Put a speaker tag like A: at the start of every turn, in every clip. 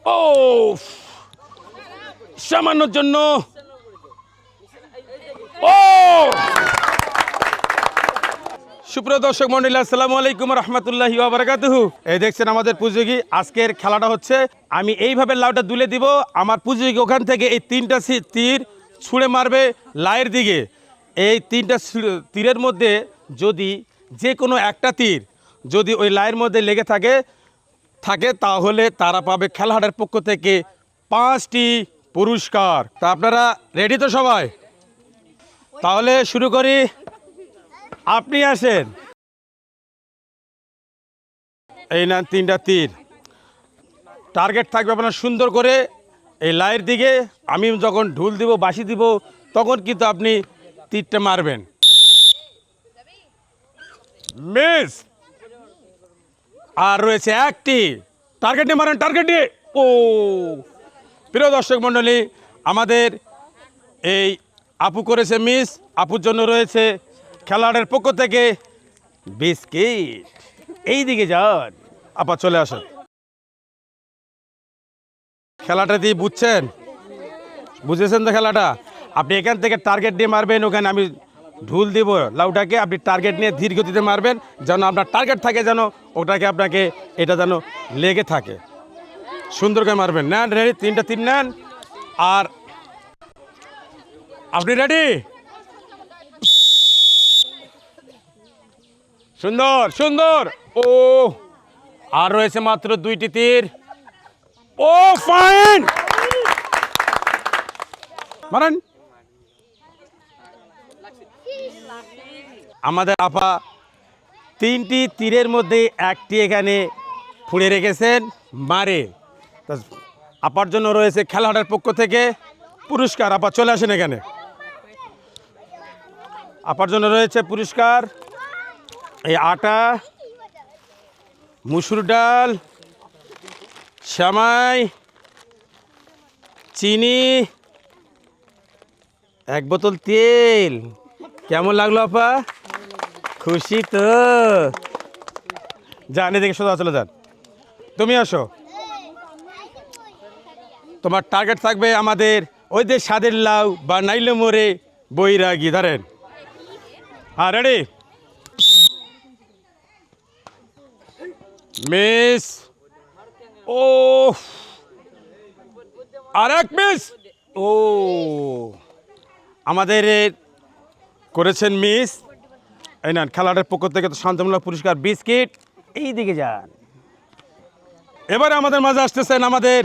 A: ও সামান্যর জন্য ও সুপ্রিয় দর্শক মন্ডলী, আসসালামু আলাইকুম রহমতুল্লাহি ওয়া বারাকাতুহু। এই দেখছেন আমাদের প্রতিযোগী, আজকের খেলাটা হচ্ছে আমি এইভাবে লাউটা দুলে দিব, আমার প্রতিযোগী ওখান থেকে এই তিনটা তীর ছুঁড়ে মারবে লাইয়ের দিকে। এই তিনটা তীরের মধ্যে যদি যে কোনো একটা তীর যদি ওই লাইয়ের মধ্যে লেগে থাকে তাহলে তারা পাবে খেলাহাটের পক্ষ থেকে 5টি পুরস্কার। তা আপনারা রেডি তো সবাই? তাহলে শুরু করি। আপনি আসেন, এই না তিনটা তীর। টার্গেট থাকবে আপনার সুন্দর করে এই লাইয়ের দিকে। আমি যখন ঢুল দিব, বাঁশি দিব, তখন কিন্তু আপনি তীরটা মারবেন। মিস। আর রয়েছে একটি, টার্গেট নিয়ে মারেন, টার্গেট নিয়ে। ও প্রিয় দর্শক মণ্ডলী, আমাদের এই আপু করেছে মিস। আপুর জন্য রয়েছে খেলোয়াড়ের পক্ষ থেকে বিস্কিট। এই দিকে যান, আপা চলে আসেন। খেলাটা দিয়ে বুঝেছেন তো খেলাটা? আপনি এখান থেকে টার্গেট দিয়ে মারবেন, ওখানে আমি ঢুল দিব লাউটাকে, আপনি টার্গেট নিয়ে ধীর গতিতে মারবেন, যেন আপনার টার্গেট থাকে, যেন ওটাকে আপনাকে এটা যেন লেগে থাকে। সুন্দর করে মারবেন। নেন, রেডি? তিনটা তীর নেন। আর আপনি রেডি? সুন্দর সুন্দর। ও আর রয়েছে মাত্র 2টি তীর। ও ফাইন, মারেন। আমাদের আপা 3টি তীরের মধ্যে একটি এখানে ফুঁড়ে রেখেছেন মারে। আপার জন্য রয়েছে খেলাহাটের পক্ষ থেকে পুরস্কার। আপা চলে আসেন এখানে। আপার জন্য রয়েছে পুরস্কার এই আটা, মুসুর ডাল, সেমাই, চিনি, 1 বোতল তেল। কেমন লাগলো আপা? খুশি তো? যান, এদিকে সোজা চলে যান। তুমি আসো। তোমার টার্গেট থাকবে আমাদের ওই যে স্বাদের লাউ বা নাইলে মোড়ে বৈরাগী। ধরেন। হ্যাঁ, রেডি? মিস। ও আর এক মিস। ও আমাদের করেছেন মিস। এই না খেলাটার পক্ষ থেকে তো শান্তমূলক পুরস্কার বিস্কিট। এই দিকে যান। এবারে আমাদের মাঝে আসতেছেন আমাদের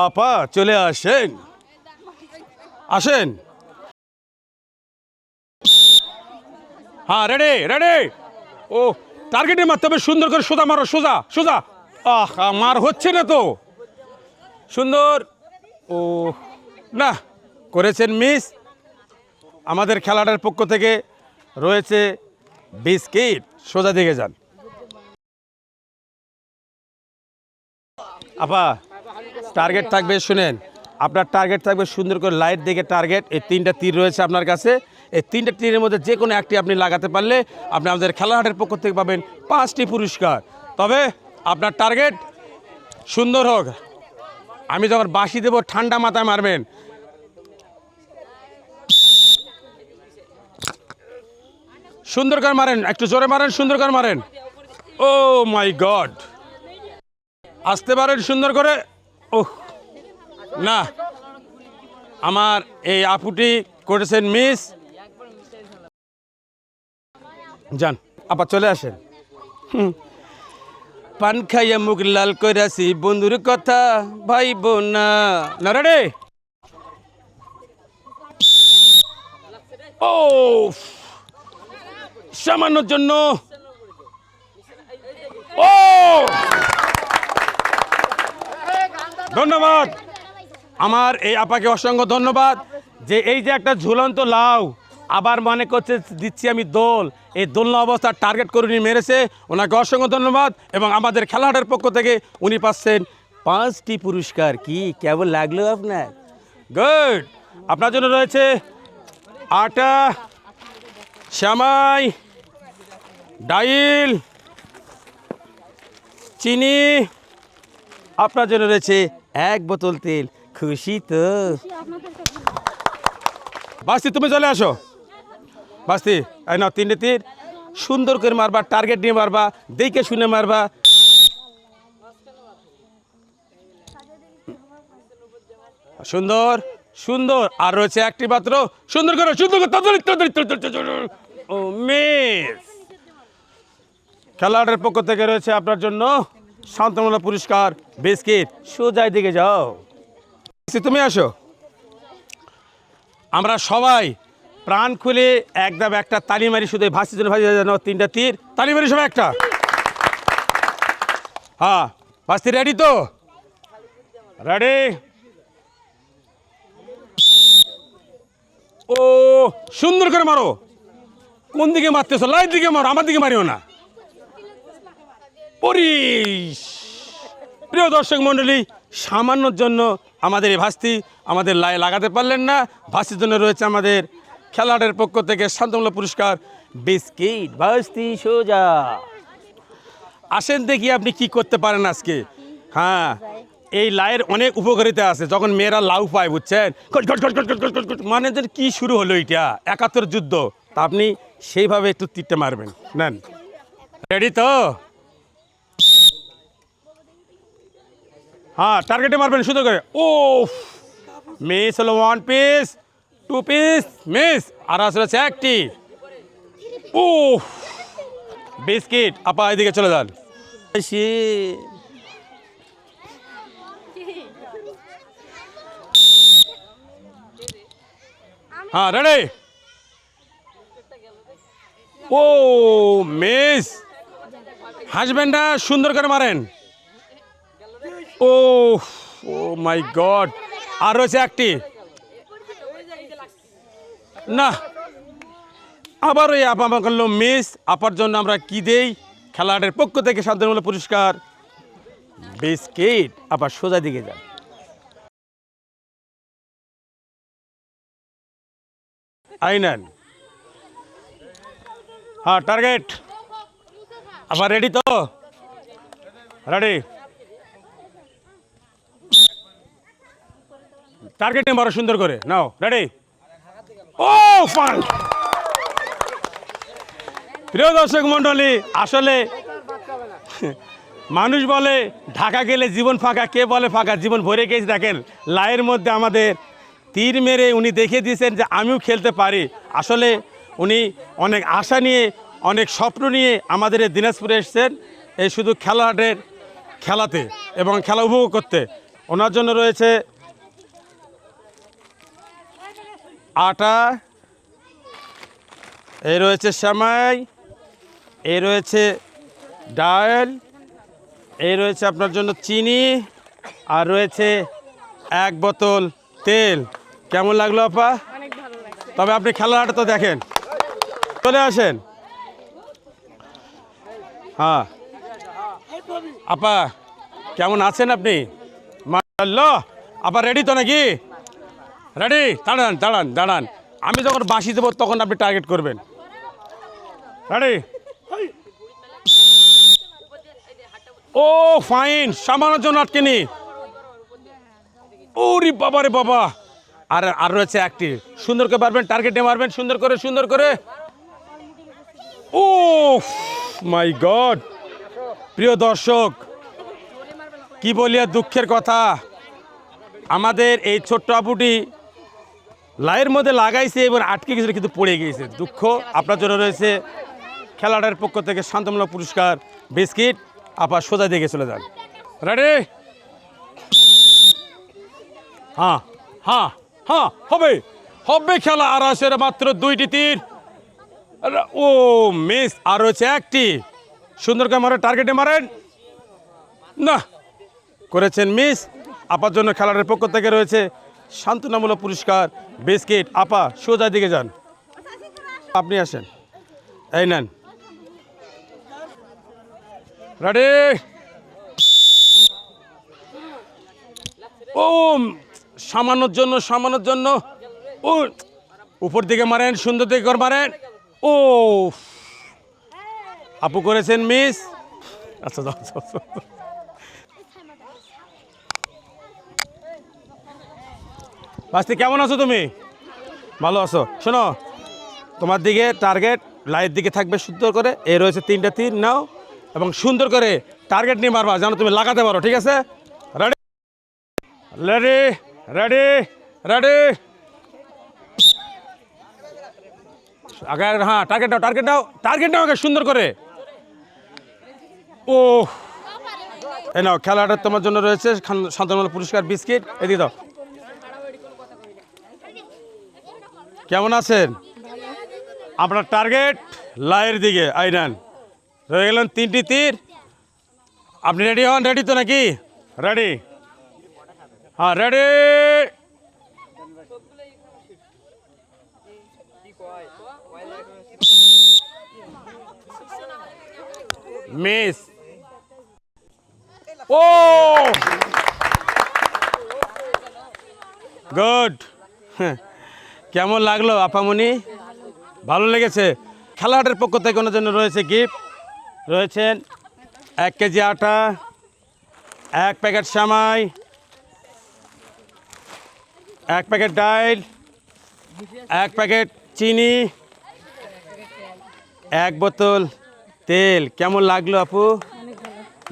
A: আপা। চলে আসেন, আসেন। হ্যাঁ, রেডি রেডি। ও টার্গেটে মারতে হবে, সুন্দর করে সোজা মারো, সোজা সোজা। মার হচ্ছে না তো। সুন্দর। ও না, করেছেন মিস। আমাদের খেলাটার পক্ষ থেকে রয়েছে বিস্কিট। সোজা দিকে যান। আপা টার্গেট থাকবে, শুনেন, আপনার টার্গেট থাকবে সুন্দর করে লাইট দিকে টার্গেট। এই 3টা তীর রয়েছে আপনার কাছে। এই 3টা তীরের মধ্যে যে কোনো একটি আপনি লাগাতে পারলে আপনি আমাদের খেলাহাটের পক্ষ থেকে পাবেন 5টি পুরস্কার। তবে আপনার টার্গেট সুন্দর হোক। আমি যখন বাঁশি দেবো ঠান্ডা মাথায় মারবেন। সুন্দর করে মারেন, একটু জোরে মারেন, সুন্দর করে মারেন। ও মাই গড, আসতে পারেন সুন্দর করে। ওহ না, আমার এই আপুটি করেছেন মিস। যান, আপা চলে আসেন। পান খাইয়া মুখ লাল কইরাছি, বন্ধুর কথা ভাইব না। না, রে? ও সামান্যর জন্য ও ধন্যবাদ। আমার এই আপাকে অসংখ্য ধন্যবাদ যে এই যে একটা ঝুলন্ত লাউ আবার মনে করছে দিচ্ছি আমি দোল, এই দোলনা অবস্থার টার্গেট করে উনি মেরেছে। ওনাকে অসংখ্য ধন্যবাদ। এবং আমাদের খেলাহাটের পক্ষ থেকে উনি পাচ্ছেন 5টি পুরস্কার। কি কেমন লাগলো আপনার? গুড। আপনার জন্য রয়েছে আটা, সেমাই, ডাইল, চিনি, আপনার জন্য রয়েছে 1 বোতল তেল। খুশি তো? বাস্তি তুমি চলে আসো। বাস্তি এই নাও 3টে তীর। সুন্দর করে মারবা, টার্গেট নিয়ে মারবা, দেখে শুনে মারবা। সুন্দর সুন্দর। আর রয়েছে একটি মাত্র। সুন্দর করে সুন্দর করে ও মিস। খেলোয়াড়ের পক্ষ থেকে রয়েছে আপনার জন্য শান্তমূলক পুরস্কার বিস্কিট। সোজাই দিকে যাও। তুমি আসো। আমরা সবাই প্রাণ খুলে একদম একটা তালি মারি, শুধু ভাসির জন্য ভাসি যেন 3টা তীর। তালি মারি সবাই একটা। হ্যাঁ ভাসি রেডি তো? রেডি। ও সুন্দর করে মারো। কোন দিকে মারতেছ? লাইট দিকে মারো, আমার দিকে মারিও না। পরিশ। প্রিয় দর্শক মণ্ডলী, সামান্যর জন্য আমাদের এই ভাস্তি আমাদের লাই লাগাতে পারলেন না। ভাস্তির জন্য রয়েছে আমাদের খেলোয়াড়ের পক্ষ থেকে শান্তমূলক পুরস্কার বিস্কিট। ভাস্তি সোজা আসেন, দেখি আপনি কি করতে পারেন আজকে। হ্যাঁ, এই লাইয়ের অনেক উপকারিতা আছে। যখন মেয়েরা লাউ পায়, বুঝছেন, মানে যে কি শুরু হলো এটা 71 যুদ্ধ, তা আপনি সেইভাবে একটু তীরটা মারবেন। নেন, রেডি তো? হ্যাঁ, টার্গেটে মারবেন সুন্দর করে। ও মিস হলো 1 পিস, 2 পিস মিস। আর আসলে 1টি। ও বিস্কিট। আপা এদিকে চলে যান। হ্যাঁ রেডি। ও মিস। হাসবেন না, সুন্দর করে মারেন। ও ও মাই গড। আর রয়েছে 1টি। না, আবার ওই আপা আমার করলো মিস। আপার জন্য আমরা কি দেই? খেলোয়াড়ের পক্ষ থেকে শান্তমূলক পুরস্কার বিস্কিট। আবার সোজা দিকে যান। আইনেন। হ্যাঁ, টার্গেট। আবার রেডি তো? রেডি। টার্গেটে মারো সুন্দর করে। নাও, রেডি। ও ফান। প্রিয় দর্শক মণ্ডলী, আসলে মানুষ বলে ঢাকা গেলে জীবন ফাঁকা, কে বলে ফাঁকা? জীবন ভরে গেছে। দেখেন, লাইয়ের মধ্যে আমাদের তীর মেরে উনি দেখিয়ে দিয়েছেন যে আমিও খেলতে পারি। আসলে উনি অনেক আশা নিয়ে, অনেক স্বপ্ন নিয়ে আমাদের এই দিনাজপুরে এসেছেন, এই শুধু খেলোয়াড়ের খেলাতে এবং খেলা উপভোগ করতে। ওনার জন্য রয়েছে আটা, এই রয়েছে সেমাই, এই রয়েছে ডাল, এই রয়েছে আপনার জন্য চিনি, আর রয়েছে 1 বোতল তেল। কেমন লাগলো আপা? তবে আপনি খেলাটা তো দেখেন। চলে আসেন। হ্যাঁ আপা, কেমন আছেন আপনি? মাশাআল্লাহ। আপা রেডি তো নাকি? রেডি। দাঁড়ান দাঁড়ান দাঁড়ান। আমি যখন বাঁশি দেবো তখন আপনি টার্গেট করবেন। রেডি। ও ফাইন। সামানোর জন্য আটকে নি। ওরে বাবা রে বাবা। আর রয়েছে 1টি। সুন্দর করে মারবেন, টার্গেটে মারবেন সুন্দর করে, সুন্দর করে। ও মাই গড। প্রিয় দর্শক, কি বলি আর দুঃখের কথা, আমাদের এই ছোট্ট আপুটি লাইয়ের মধ্যে লাগাইছে এবং আটকে গেছিল, কিন্তু পড়ে গিয়েছে। দুঃখ। আপনার জন্য রয়েছে খেলাটার পক্ষ থেকে শান্তমূলক পুরস্কার বিস্কিট। আপা সোজা দিকে চলে যান। রেডি। হ্যাঁ হ্যাঁ হ্যাঁ, হবে হবে খেলা। আর আছে মাত্র 2টি তীর। ও মিস। আর রয়েছে 1টি। সুন্দর করে মারেন, টার্গেটে মারেন। না, করেছেন মিস। আপার জন্য খেলার পক্ষ থেকে রয়েছে সান্ত্বনামূলক পুরস্কার বিস্কিট। আপা সোজা দিকে যান। আপনি আসেন, এই নেন। রেডি। ও সামান্যর জন্য, সামান্যর জন্য। ও উপর দিকে মারেন, সুন্দর দিকে করে মারেন। ও আপু করেছেন মিস। আচ্ছা যাও। বাস্তি কেমন আছো তুমি? ভালো আছো? শোনো, তোমার দিকে টার্গেট লাইট দিকে থাকবে সুন্দর করে। এই রয়েছে 3টা তীর নাও এবং সুন্দর করে টার্গেট নিয়ে মারবা, যেন তুমি লাগাতে পারো। ঠিক আছে? Ready ready ready ready. আগে হ্যাঁ, টার্গেট দাও, টার্গেট দাও, টার্গেট দাও আগে সুন্দর করে। ও এই নাও, খেলাটা তোমার জন্য রয়েছে শান্তনমূলক পুরস্কার বিস্কিট। এদিকে দাও। কেমন আছেন? আপনার টার্গেট লাইয়ের দিকে আইনান। রয়ে গেলেন 3টি তীর। আপনি রেডি হন? রেডি তো নাকি? রেডি? হ্যাঁ রেডি। মিস। ও গুড। কেমন লাগলো আপামনি? ভালো লেগেছে? খেলাহাটের পক্ষ থেকে ওনার জন্য রয়েছে গিফট। রয়েছেন 1 কেজি আটা, 1 প্যাকেট সামাই, 1 প্যাকেট ডাল, 1 প্যাকেট চিনি, 1 বোতল তেল। কেমন লাগলো আপু?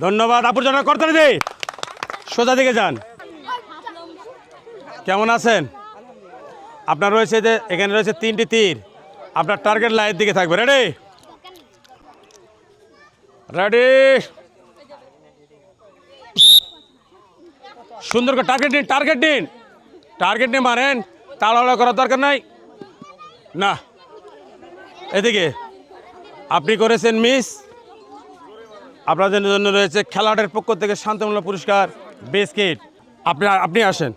A: ধন্যবাদ। আপুর জন্য করতে দিই। সোজা দিকে যান। কেমন আছেন? আপনার রয়েছে যে এখানে রয়েছে 3টি তীর। আপনার টার্গেট লাইনের দিকে থাকবে। Ready ready. সুন্দর করে টার্গেট দিন, টার্গেট দিন, টার্গেট নিয়ে মারেন। তাড়াহুড়া করার দরকার নাই। না, এদিকে আপনি করেছেন মিস। আপনাদের জন্য রয়েছে খেলাটার পক্ষ থেকে শান্তমূলক পুরস্কার বিস্কিট। আপনি আসেন,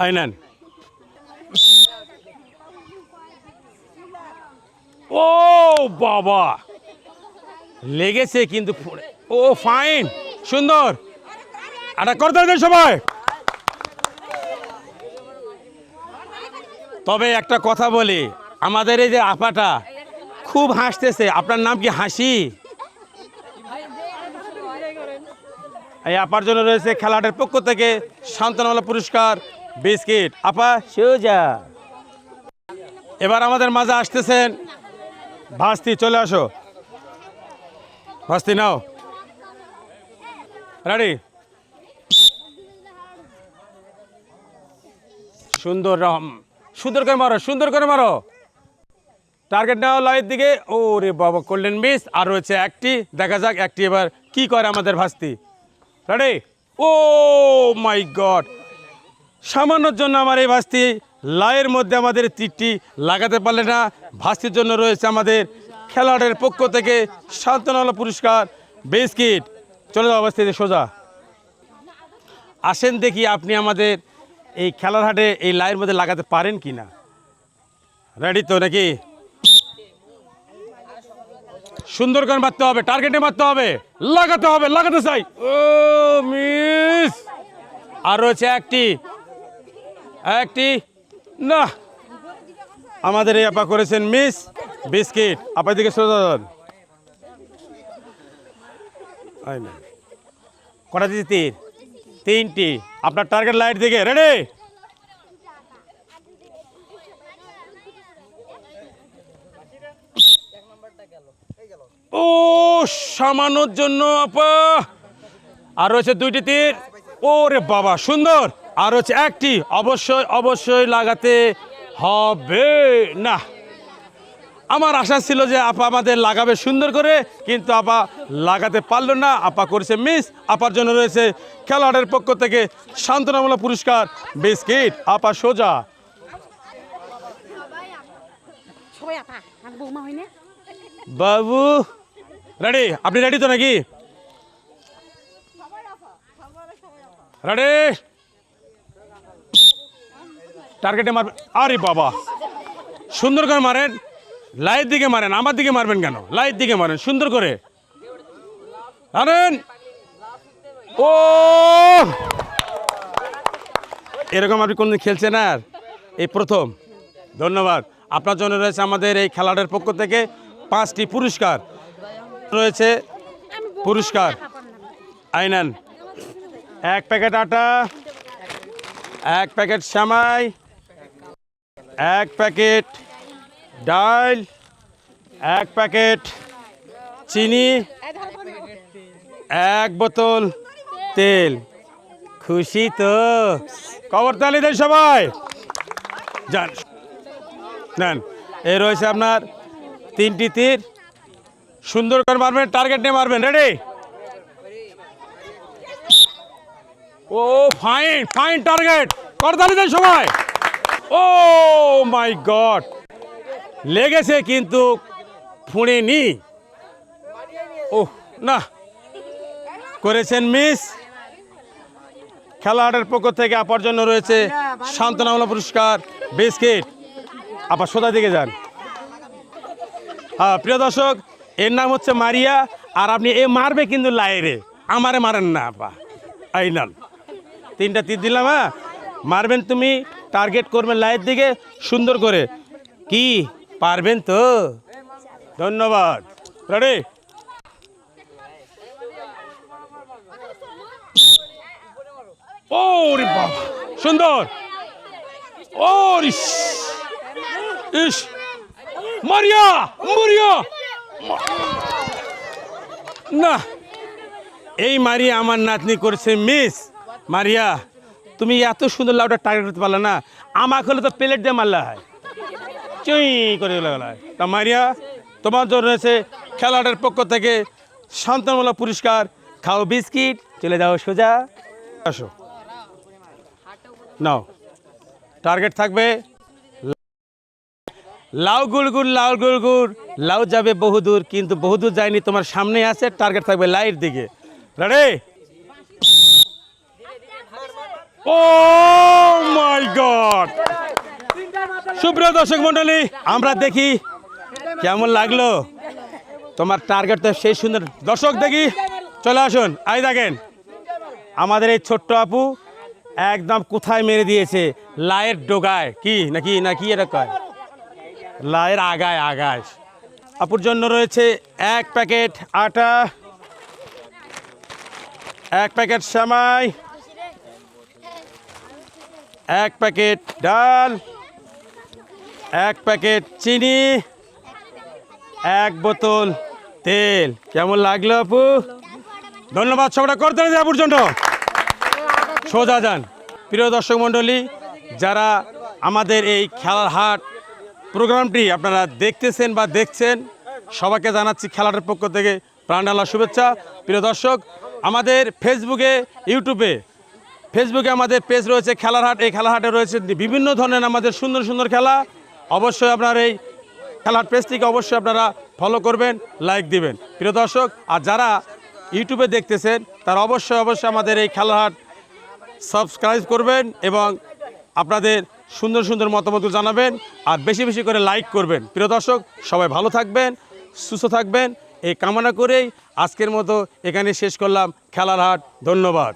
A: আই নেন। ও বাবা, লেগেছে কিন্তু। ও ফাইন, সুন্দর। এটা করতে দেন সবাই। তবে একটা কথা বলি, আমাদের এই যে আপাটা খুব হাসতেছে। আপনার নাম কি হাসি? এই আপার জন্য রয়েছে খেলাটার পক্ষ থেকে শান্তনমূলক পুরস্কার বিস্কিট। আপা সোজা। এবার আমাদের মাঝে আসতেছেন ভাস্তি। চলে আসো ভাস্তি, নাও। রেডি? সুন্দর সুন্দর করে মারো, সুন্দর করে মারো। টার্গেট নাও লাইট দিকে। ও রে বাবা, করলেন মিস। আর রয়েছে 1টি। দেখা যাক 1টি এবার কি করে আমাদের ভাস্তি। রেডি? ও মাই গড, সামান্যর জন্য আমার এই ভাস্তি লাইয়ের মধ্যে আমাদের তীরটি লাগাতে পারলে না। ভাস্তির জন্য রয়েছে আমাদের খেলোয়াড়ের পক্ষ থেকে শান্তনমূলক পুরস্কার বিস্কিট। চলে যাও ভাস্তিতে সোজা। আসেন দেখি আপনি আমাদের এই খেলার হাটে এই লাইয়ের মধ্যে লাগাতে পারেন কি না। রেডি তো নাকি? সুন্দর করে মারতে হবে, টার্গেটে মারতে হবে, লাগাতে হবে, লাগাতে চাই। ও মিস। আর রয়েছে 1টি, 1টি না। আমাদের এই আপা করেছেন মিস। বিস্কিট আপা দিকে সোজা। কটা দিচ্ছি? তীর 3টি। আপনার টার্গেট লাইট দিকে। রেডি? ও সামানোর জন্য আপা। আর রয়েছে 2টি তীর। ওরে বাবা, সুন্দর। আর হচ্ছে 1টি। অবশ্যই অবশ্যই লাগাতে হবে। না, আমার আশা ছিল যে আপা আমাদের লাগাবে সুন্দর করে, কিন্তু আপা লাগাতে পারলো না। আপা করেছে মিস। আপার জন্য রয়েছে খেলোয়াড়ের পক্ষ থেকে শান্তনামূলক পুরস্কার বিস্কিট। আপা সোজা। বাবু রেডি? আপনি রেডি তো নাকি? রেডি? টার্গেটে মারবেন। আরে বাবা, সুন্দর করে মারেন। লাইট দিকে মারেন, আমার দিকে মারবেন কেন? লাইট দিকে মারেন সুন্দর করে। মারেন। ও এরকম আপনি কোনদিন খেলছেন? আর এই প্রথম। ধন্যবাদ। আপনার জন্য রয়েছে আমাদের এই খেলাটার পক্ষ থেকে 5টি পুরস্কার রয়েছে। পুরস্কার আইনান 1 প্যাকেট আটা, 1 প্যাকেট সেমাই, 1 প্যাকেট ডাল, 1 প্যাকেট চিনি, 1 বোতল তেল। খুশি তো? করতালি দেন সবাই। যান নেন। এই রয়েছে আপনার 3টি তীর। সুন্দর করে মারবেন, টার্গেট নিয়ে মারবেন। রেডি? ও ফাইন ফাইন টার্গেট। করতালি দেন সবাই। ও মাই গড, লেগেছে কিন্তু ফুঁড়েনি। ও না, করেছেন মিস। খেলোয়াড়ের পক্ষ থেকে আপার জন্য রয়েছে সান্ত্বনামূলক পুরস্কার বিস্কিট। আপা সোজা দিকে যান। হ্যাঁ প্রিয় দর্শক, এর নাম হচ্ছে মারিয়া। আর আপনি এ মারবে কিন্তু লাইরে, আমারে মারেন না আপা। এই নান 3টা তীর দিলাম। হ্যাঁ মারবেন, তুমি টার্গেট করবেন লাইয়ের দিকে সুন্দর করে। কি পারবেন তো? ধন্যবাদ। রেডি? ও রে বাবা, সুন্দর। ও ইস ইস, মারিয়া মারিয়া না, এই মারিয়া আমার নাতনি করেছে মিস। মারিয়া, তুমি এত সুন্দর লাউটা টার্গেট করতে পারলে না, আমাকে হলে তো প্লেট দিয়ে মারলা হয়, চুই করে গেল। তা মারিয়া, তোমার জন্য রয়েছে খেলোয়াড়ের পক্ষ থেকে সান্ত্বনামূলক পুরস্কার। খাও বিস্কিট, চলে যাও সোজা। আসো, নাও। টার্গেট থাকবে লাউ গুড়গুড়, লাউ গুড়গুড়, লাউ যাবে বহুদূর, কিন্তু বহুদূর যায়নি, তোমার সামনে আছে। টার্গেট থাকবে লাইট দিকে। রেডি? ও মাই গড। সুপ্রিয় দর্শক মন্ডলী, আমরা দেখি কেমন লাগলো তোমার টার্গেট। তো সেই সুন্দর। দর্শক দেখি, চলে আসুন। আই দেখেন আমাদের এই ছোট্ট আপু একদম কোথায় মেরে দিয়েছে, লাইয়ের ডোগায় কি নাকি নাকি এটা কয়, লাইয়ের আগায় আগায়। আপুর জন্য রয়েছে 1 প্যাকেট আটা, 1 প্যাকেট সেমাই, 1 প্যাকেট ডাল, 1 প্যাকেট চিনি, 1 বোতল তেল। কেমন লাগলো আপু? ধন্যবাদ। সবটা করতে হবে আপুর জন্য। সোজা যান। প্রিয় দর্শক মণ্ডলী, যারা আমাদের এই খেলার হাট প্রোগ্রামটি আপনারা দেখতেছেন বা দেখছেন, সবাইকে জানাচ্ছি খেলাটার পক্ষ থেকে প্রাণঢালা শুভেচ্ছা। প্রিয় দর্শক, আমাদের ফেসবুকে, ইউটিউবে, ফেসবুকে আমাদের পেজ রয়েছে খেলার হাট। এই খেলার হাটে রয়েছে বিভিন্ন ধরনের আমাদের সুন্দর সুন্দর খেলা। অবশ্যই আপনার এই খেলার পেজটিকে অবশ্যই আপনারা ফলো করবেন, লাইক দিবেন। প্রিয় দর্শক, আর যারা ইউটিউবে দেখতেছেন তারা অবশ্যই আমাদের এই খেলার হাট সাবস্ক্রাইব করবেন এবং আপনাদের সুন্দর সুন্দর মতামত জানাবেন, আর বেশি বেশি করে লাইক করবেন। প্রিয় দর্শক, সবাই ভালো থাকবেন, সুস্থ থাকবেন, এই কামনা করেই আজকের মতো এখানে শেষ করলাম খেলার হাট। ধন্যবাদ।